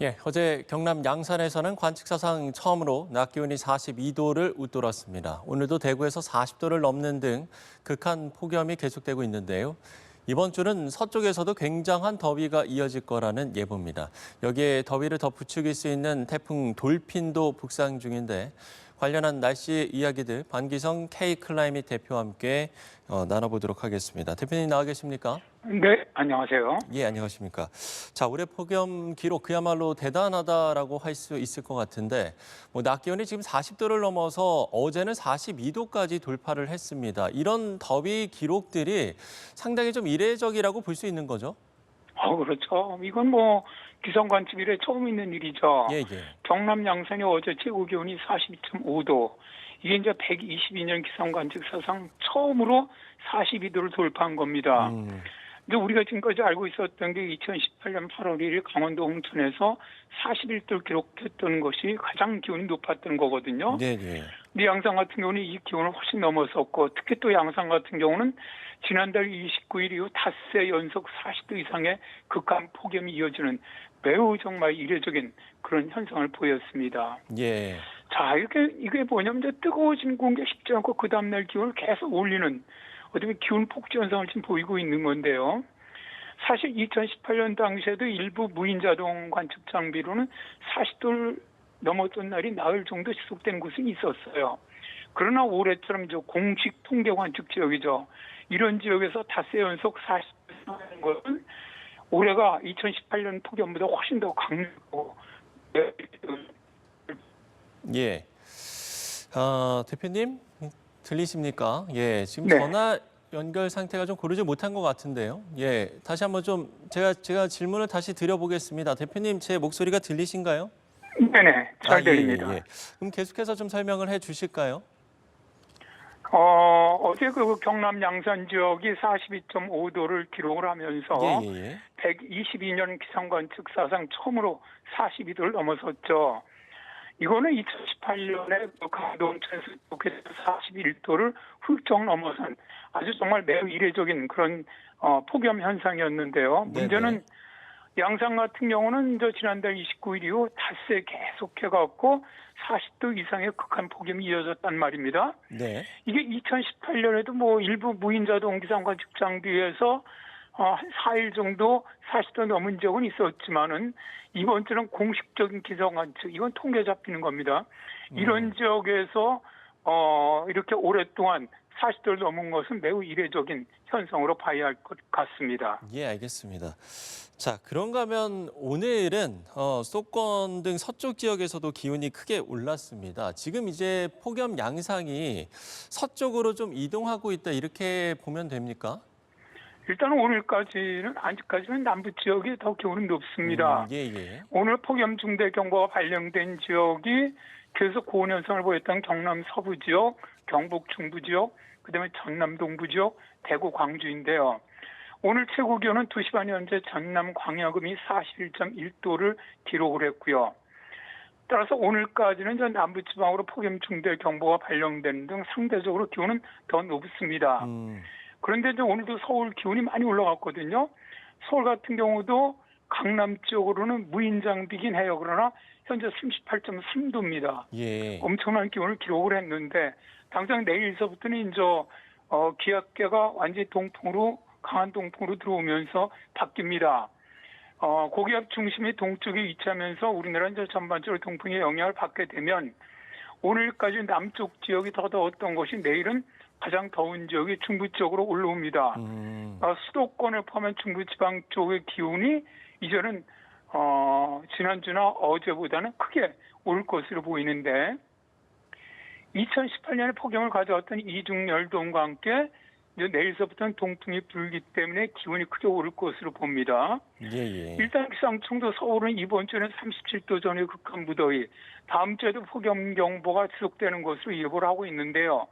예, 어제 경남 양산에서는 관측사상 처음으로 낮 기온이 42도를 웃돌았습니다. 오늘도 대구에서 40도를 넘는 등 극한 폭염이 계속되고 있는데요. 이번 주는 서쪽에서도 굉장한 더위가 이어질 거라는 예보입니다. 여기에 더위를 더 부추길 수 있는 태풍 돌핀도 북상 중인데 관련한 날씨 이야기들 반기성 K-클라이밋 대표와 함께 나눠보도록 하겠습니다. 대표님 나와 계십니까? 네, 안녕하세요. 예, 안녕하십니까. 자, 올해 폭염 기록 그야말로 대단하다라고 할 수 있을 것 같은데 낮 기온이 지금 40도를 넘어서 어제는 42도까지 돌파를 했습니다. 이런 더위 기록들이 상당히 좀 이례적이라고 볼 수 있는 거죠? 그렇죠. 이건 기상 관측 이래 처음 있는 일이죠. 예, 예. 경남 양산이 어제 최고 기온이 42.5도. 이게 이제 122년 기상 관측 사상 처음으로 42도를 돌파한 겁니다. 근데 우리가 지금까지 알고 있었던 게 2018년 8월 1일 강원도 홍천에서 41도를 기록했던 것이 가장 기온이 높았던 거거든요. 네, 네. 근데 양산 같은 경우는 이 기온을 훨씬 넘었었고, 특히 또 양산 같은 경우는 지난달 29일 이후 닷새 연속 40도 이상의 극한 폭염이 이어지는 매우 정말 이례적인 그런 현상을 보였습니다. 예. 자, 이게 뭐냐면 이제 뜨거워진 공기가 식지 않고 그 다음날 기온을 계속 올리는 어떻게 보면 기온 폭주 현상을 지금 보이고 있는 건데요. 사실 2018년 당시에도 일부 무인 자동 관측 장비로는 40도를 넘었던 날이 나흘 정도 지속된 곳은 있었어요. 그러나 올해처럼 공식 통계 관측 지역이죠. 이런 지역에서 닷새 연속 40도 하는 것은 올해가 2018년 폭염보다 훨씬 더 강하고. 예. 대표님 들리십니까? 예, 지금 네. 전화 연결 상태가 좀 고르지 못한 것 같은데요. 예, 다시 한번 좀 제가 질문을 다시 드려보겠습니다. 대표님 제 목소리가 들리신가요? 네네, 잘 예, 들립니다. 예. 그럼 계속해서 좀 설명을 해주실까요? 어제 그 경남 양산 지역이 42.5도를 기록을 하면서 예, 예, 예. 122년 기상관측 사상 처음으로 42도를 넘어섰죠. 이거는 2018년에 강원도 홍천에서 기록했던 41도를 훌쩍 넘어선 아주 정말 매우 이례적인 그런 폭염 현상이었는데요. 네네. 문제는 양산 같은 경우는 지난달 29일 이후 닷새 계속해갖고 40도 이상의 극한 폭염이 이어졌단 말입니다. 네. 이게 2018년에도 일부 무인 자동 기상 관측 장비에서 한 4일 정도 40도 넘은 적은 있었지만은 이번 주는 공식적인 기상 관측, 이건 통계 잡히는 겁니다. 이런 지역에서 이렇게 오랫동안 40도를 넘은 것은 매우 이례적인 현상으로 봐야 할 것 같습니다. 예, 알겠습니다. 자, 그런가 하면 오늘은 수도권 등 서쪽 지역에서도 기온이 크게 올랐습니다. 지금 이제 폭염 양상이 서쪽으로 좀 이동하고 있다 이렇게 보면 됩니까? 일단 오늘까지는 아직까지는 남부 지역이 더 기온이 높습니다. 예, 예. 오늘 폭염 중대 경보가 발령된 지역이 계속 고온 현상을 보였던 경남 서부 지역, 경북 중부 지역, 그다음에 전남 동부 지역, 대구 광주인데요. 오늘 최고 기온은 2시 반 현재 전남 광야금이 41.1도를 기록을 했고요. 따라서 오늘까지는 남부지방으로 폭염 중대 경보가 발령되는 등 상대적으로 기온은 더 높습니다. 그런데 오늘도 서울 기온이 많이 올라갔거든요. 서울 같은 경우도 강남 지역으로는 무인 장비긴 해요. 그러나 현재 38.3도입니다. 예. 엄청난 기온을 기록을 했는데 당장 내일서부터는 이제 기압계가 완전히 동풍으로 강한 동풍으로 들어오면서 바뀝니다. 고기압 중심이 동쪽에 위치하면서 우리나라는 이제 전반적으로 동풍의 영향을 받게 되면 오늘까지 남쪽 지역이 더 더웠던 것이 내일은 가장 더운 지역이 중부 쪽으로 올라옵니다. 수도권을 포함한 중부지방 쪽의 기온이 이제는 지난주나 어제보다는 크게 오를 것으로 보이는데 2018년에 폭염을 가져왔던 이중열동과 함께 이제 내일서부터는 동풍이 불기 때문에 기온이 크게 오를 것으로 봅니다. 예, 예. 일단 기상청도 서울은 이번 주에는 37도 전의 극한 무더위, 다음 주에도 폭염 경보가 지속되는 것으로 예보를 하고 있는데요.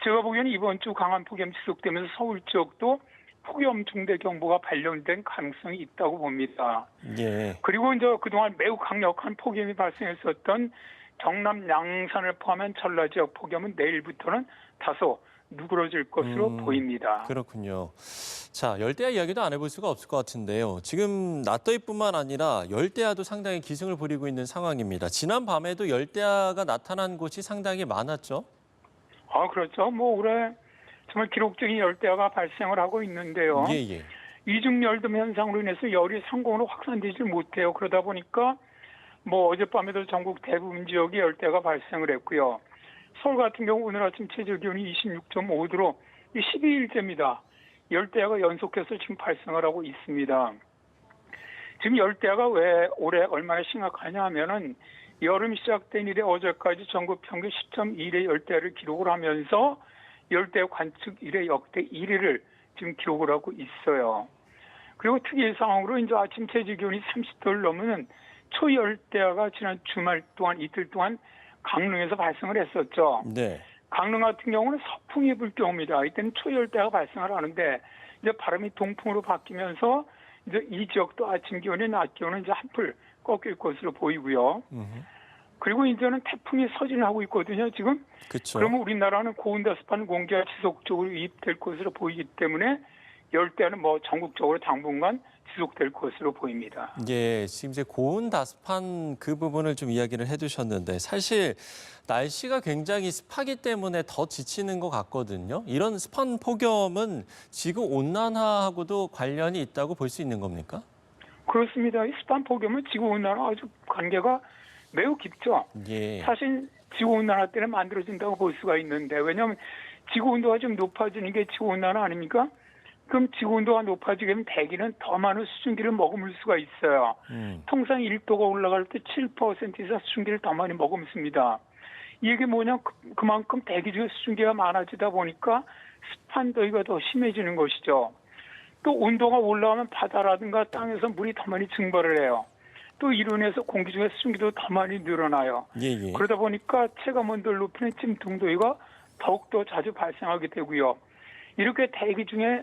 제가 보기에는 이번 주 강한 폭염 지속되면서 서울 지역도 폭염 중대 경보가 발령된 가능성이 있다고 봅니다. 예. 그리고 이제 그동안 매우 강력한 폭염이 발생했었던 경남 양산을 포함한 전라 지역 폭염은 내일부터는 다소 누그러질 것으로 보입니다. 그렇군요. 자, 열대야 이야기도 안 해볼 수가 없을 것 같은데요. 지금 낮더위뿐만 아니라 열대야도 상당히 기승을 부리고 있는 상황입니다. 지난 밤에도 열대야가 나타난 곳이 상당히 많았죠? 그렇죠. 뭐 올해 정말 기록적인 열대야가 발생을 하고 있는데요. 예, 예. 이중열돔 현상으로 인해서 열이 상공으로 확산되지 못해요. 그러다 보니까 뭐 어젯밤에도 전국 대부분 지역에 열대야가 발생을 했고요. 서울 같은 경우 오늘 아침 최저 기온이 26.5도로 12일째입니다. 열대야가 연속해서 지금 발생을 하고 있습니다. 지금 열대야가 왜 올해 얼마나 심각하냐 하면은 여름 시작된 이래 어제까지 전국 평균 10.1의 열대야를 기록을 하면서 열대야 관측 이래 역대 1위를 지금 기록을 하고 있어요. 그리고 특이 상황으로 이제 아침 최저 기온이 30도를 넘는 초열대야가 지난 주말 동안 이틀 동안 강릉에서 발생을 했었죠. 네. 강릉 같은 경우는 서풍이 불 경우입니다. 이때는 초열대가 발생을 하는데 이제 바람이 동풍으로 바뀌면서 이제 이 지역도 아침 기온이 낮 기온은 이제 한풀 꺾일 것으로 보이고요. 그리고 이제는 태풍이 서진하고 있거든요. 지금. 그렇죠. 그러면 우리나라는 고온다습한 공기가 지속적으로 유입될 것으로 보이기 때문에 열대야는 뭐 전국적으로 당분간 지속될 것으로 보입니다. 예, 지금 이제 고온다습한 그 부분을 좀 이야기를 해두셨는데 사실 날씨가 굉장히 습하기 때문에 더 지치는 것 같거든요. 이런 습한 폭염은 지구 온난화하고도 관련이 있다고 볼 수 있는 겁니까? 그렇습니다. 이 습한 폭염은 지구온난화 아주 관계가 매우 깊죠. 예. 사실 지구온난화 때문에 만들어진다고 볼 수가 있는데 왜냐하면 지구온도가 좀 높아지는 게 지구온난화 아닙니까? 그럼 지구온도가 높아지게 되면 대기는 더 많은 수증기를 머금을 수가 있어요. 통상 1도가 올라갈 때 7% 이상 수증기를 더 많이 머금습니다. 이게 뭐냐? 그만큼 대기 중에 수증기가 많아지다 보니까 습한 더위가 더 심해지는 것이죠. 또 온도가 올라가면 바다라든가 땅에서 물이 더 많이 증발을 해요. 또 이로 인해서 공기 중에 수증기도 더 많이 늘어나요. 예, 예. 그러다 보니까 체감온도를 높이는 찜통더위가 더욱더 자주 발생하게 되고요. 이렇게 대기 중에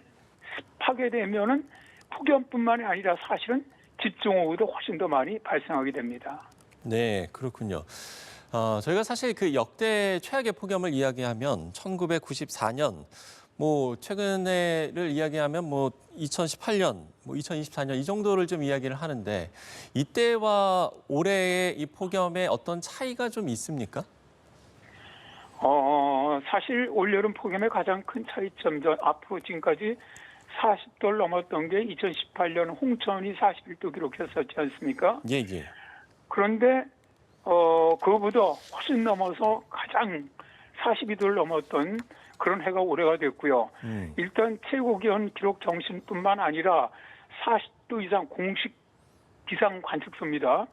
습하게 되면은 폭염뿐만이 아니라 사실은 집중호우도 훨씬 더 많이 발생하게 됩니다. 네, 그렇군요. 저희가 사실 그 역대 최악의 폭염을 이야기하면 1994년, 뭐 최근에를 이야기하면 뭐 2018년, 뭐 2024년 이 정도를 좀 이야기를 하는데 이때와 올해의 이 폭염에 어떤 차이가 좀 있습니까? 사실 올여름 폭염의 가장 큰 차이점, 앞으로 지금까지 40도를 넘었던 게 2018년 홍천이 41도 기록했었지 않습니까? 예, 예. 그런데 그거보다 훨씬 넘어서 가장 42도를 넘었던 그런 해가 올해가 됐고요. 일단 최고 기온 기록 정신뿐만 아니라 40도 이상 공식 기상 관측소입니다.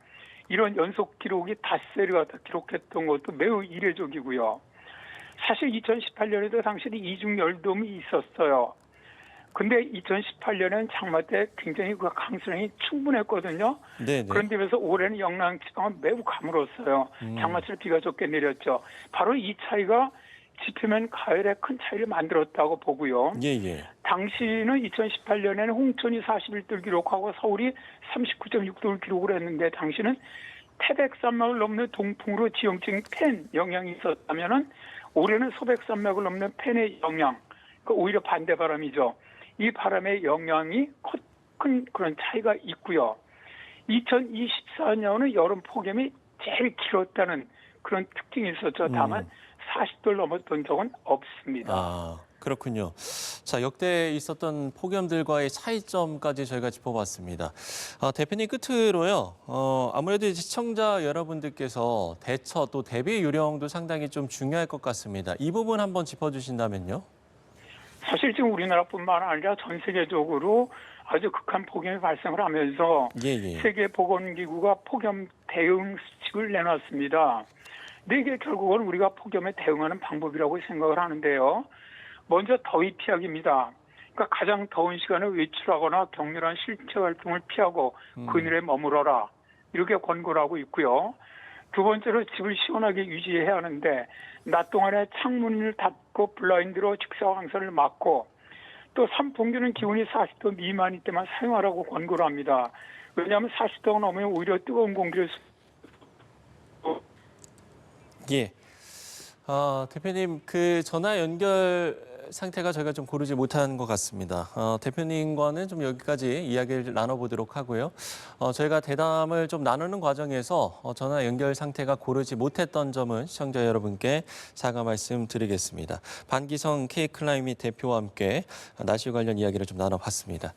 이런 연속 기록이 닷새를 갖다 기록했던 것도 매우 이례적이고요. 사실 2018년에도 당시에 이중열돔이 있었어요. 근데 2018년에는 장마 때 굉장히 그 강수량이 충분했거든요. 네, 네. 그런데 비해서 올해는 영남 지방은 매우 가물었어요. 장마철 비가 적게 내렸죠. 바로 이 차이가 지표면 가을에 큰 차이를 만들었다고 보고요. 예, 예. 당시는 2018년에는 홍천이 41도를 기록하고 서울이 39.6도를 기록을 했는데 당시는 태백산맥을 넘는 동풍으로 지형적인 팬 영향이 있었다면은 올해는 소백산맥을 넘는 팬의 영향, 그러니까 오히려 반대 바람이죠. 이 바람의 영향이 큰 그런 차이가 있고요. 2024년은 여름 폭염이 제일 길었다는 그런 특징이 있었죠. 다만 40도를 넘었던 적은 없습니다. 아, 그렇군요. 자, 역대 있었던 폭염들과의 차이점까지 저희가 짚어봤습니다. 대표님 끝으로요. 아무래도 이제 시청자 여러분들께서 대처 또 대비 요령도 상당히 좀 중요할 것 같습니다. 이 부분 한번 짚어주신다면요. 사실 지금 우리나라뿐만 아니라 전 세계적으로 아주 극한 폭염이 발생을 하면서 예, 예. 세계보건기구가 폭염 대응 수칙을 내놨습니다. 근데 이게 결국은 우리가 폭염에 대응하는 방법이라고 생각을 하는데요. 먼저 더위 피하기입니다. 그러니까 가장 더운 시간에 외출하거나 격렬한 실체 활동을 피하고 그늘에 머물러라. 이렇게 권고를 하고 있고요. 두 번째로 집을 시원하게 유지해야 하는데 낮 동안에 창문을 닫고 블라인드로 직사광선을 막고 또 선풍기는 기온이 40도 미만일 때만 사용하라고 권고를 합니다. 왜냐하면 40도가 넘으면 오히려 뜨거운 공기를 예. 대표님 그 전화 연결 상태가 저희가 좀 고르지 못한 것 같습니다. 대표님과는 좀 여기까지 이야기를 나눠보도록 하고요. 저희가 대담을 좀 나누는 과정에서 전화 연결 상태가 고르지 못했던 점은 시청자 여러분께 사과 말씀드리겠습니다. 반기성 K클라이밋 대표와 함께 날씨 관련 이야기를 좀 나눠봤습니다.